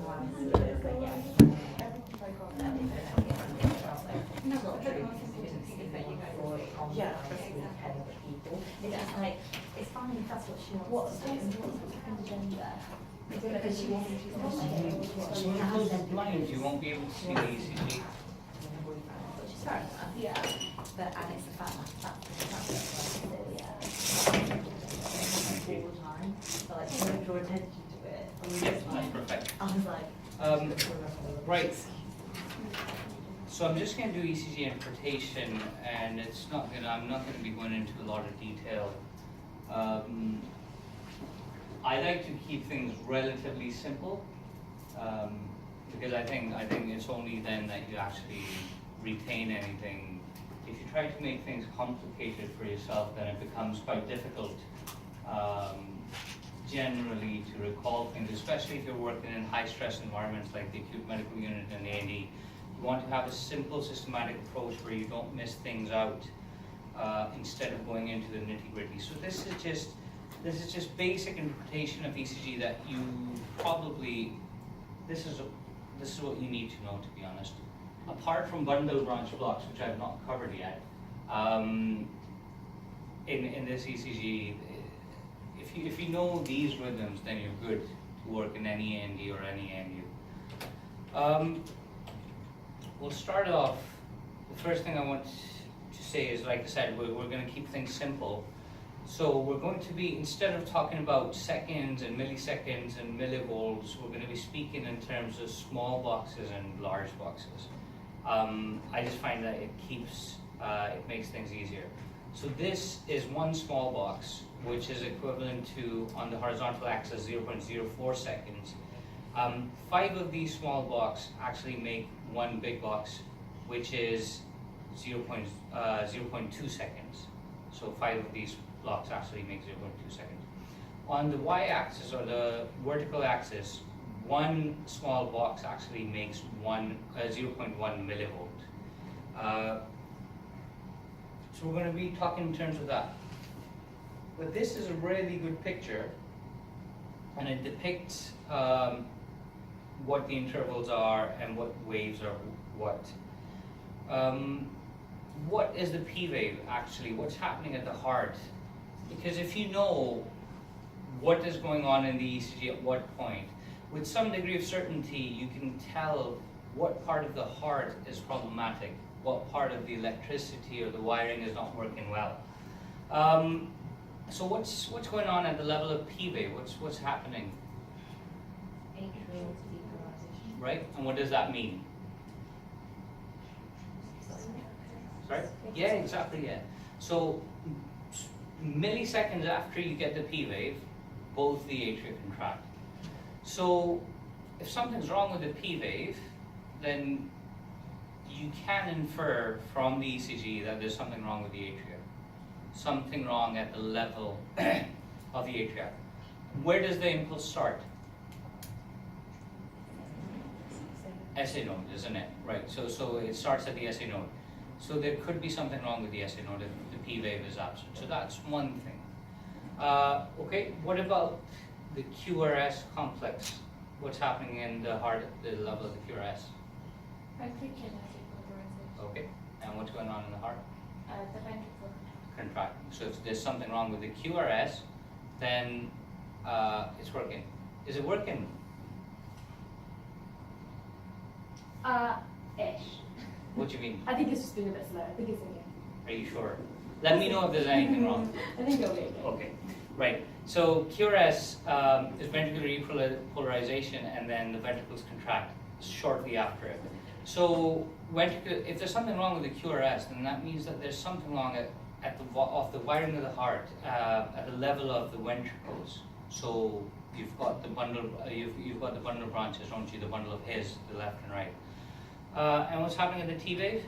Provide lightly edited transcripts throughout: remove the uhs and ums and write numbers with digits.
Yeah, it's like, it's fine if that's what she wants to do. What's gender? Because she wants to. So if those are blind, you won't be able to see the ECG. Which is fair enough, yeah. But, and it's the fact that that's yeah. All the time, so like, don't draw attention to it. I mean, Yeah, it's that's like, perfect. I was like. Right. So I'm just going to do ECG interpretation, and I'm not going to be going into a lot of detail. I like to keep things relatively simple, because I think it's only then that you actually retain anything. If you try to make things complicated for yourself, then it becomes quite difficult generally to recall things, especially if you're working in high stress environments like the acute medical unit and the A&E. You want to have a simple systematic approach where you don't miss things out instead of going into the nitty-gritty. So this is just basic interpretation of ECG that you probably, this is what you need to know, to be honest. Apart from bundle branch blocks, which I've not covered yet, in this ECG, if you know these rhythms, then you're good to work in any A&D or any AMU. We'll start off, the first thing I want to say is, like I said, we're going to keep things simple. So we're going to be, instead of talking about seconds and milliseconds and millivolts, we're going to be speaking in terms of small boxes and large boxes. I just find that it makes things easier. So this is one small box, which is equivalent to, on the horizontal axis, 0.04 seconds. 5 of these small blocks actually make one big box, which is 0.2 seconds. So 5 of these blocks actually make 0.2 seconds. On the y-axis, or the vertical axis, one small box actually makes 0.1 millivolt. So we're going to be talking in terms of that. But this is a really good picture, and it depicts what the intervals are and what waves are what. What is the P wave actually? What's happening at the heart? Because if you know what is going on in the ECG at what point, with some degree of certainty you can tell what part of the heart is problematic, what part of the electricity or the wiring is not working well. So what's going on at the level of P wave? What's happening? Atrial depolarization. Right? And what does that mean? Right? Yeah, exactly, yeah. So milliseconds after you get the P wave, both the atria contract. So if something's wrong with the P wave, then you can infer from the ECG that there's something wrong with the atria. Something wrong at the level of the atria. Where does the impulse start? SA node, isn't it? Right, so it starts at the SA node. So there could be something wrong with the SA node if the P wave is absent. So that's one thing. Okay, what about the QRS complex? What's happening in the heart at the level of the QRS? Ventricular depolarization. Okay, and what's going on in the heart? The ventricle. Contracting. So if there's something wrong with the QRS, then it's working. Is it working? Ish. What do you mean? I think it's just been a bit slow. I think it's okay. Are you sure? Let me know if there's anything wrong. I think it'll be okay. Okay, right. So QRS is ventricular repolarization, and then the ventricles contract shortly after it. So if there's something wrong with the QRS, then that means that there's something wrong of the wiring of the heart at the level of the ventricles. So you've got the bundle, you've got the bundle of branches, don't you? The bundle of His, the left and right. And what's happening at the T wave?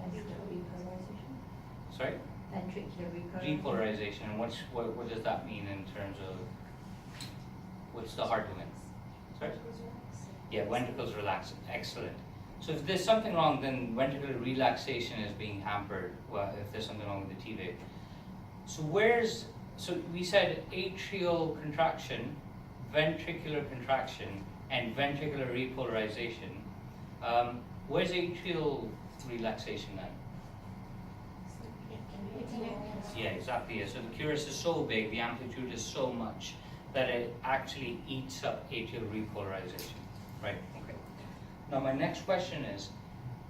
Ventricular repolarization. Sorry? Ventricular repolarization. Repolarization. And what does that mean in terms of what's the heart doing? Sorry? Yeah, ventricles relax. Excellent. So if there's something wrong, then ventricular relaxation is being hampered. Well, if there's something wrong with the T wave. So where's So we said atrial contraction, ventricular contraction, and ventricular repolarization. Where's atrial relaxation then? Yeah, exactly. Yeah. So the curus is so big, the amplitude is so much that it actually eats up atrial repolarization. Right, okay. Now my next question is,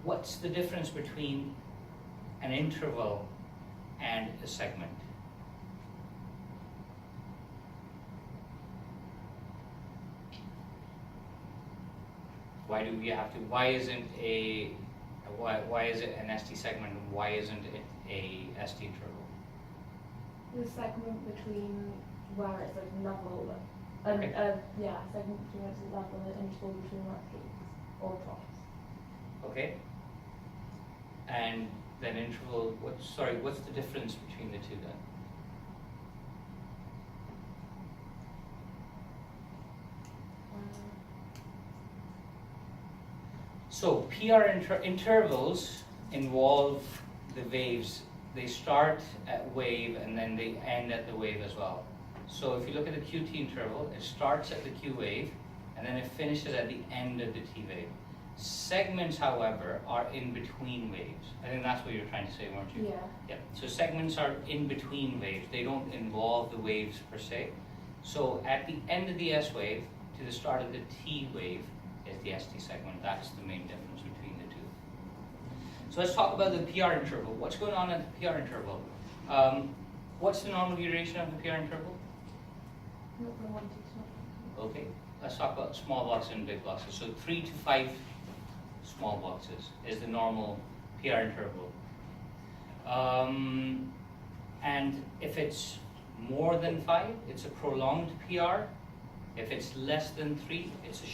what's the difference between an interval and a segment? Why do we have to, why is it an ST segment and why isn't it a ST interval? The segment between where it's like level, Okay. segment between where it's level and interval between where it peaks or troughs. Okay. And then interval, what's the difference between the two then? So intervals involve the waves. They start at wave and then they end at the wave as well. So if you look at the QT interval, it starts at the Q wave and then it finishes at the end of the T wave. Segments, however, are in between waves. I think that's what you were trying to say, weren't you? Yeah. Yeah. So segments are in between waves. They don't involve the waves per se. So at the end of the S wave to the start of the T wave is the ST segment. That's the main difference between the two. So let's talk about the PR interval. What's going on at the PR interval? What's the normal duration of the PR interval? Okay, let's talk about small boxes and big boxes. So 3 to 5 small boxes is the normal PR interval. And if it's more than 5, it's a prolonged PR. If it's less than 3, it's a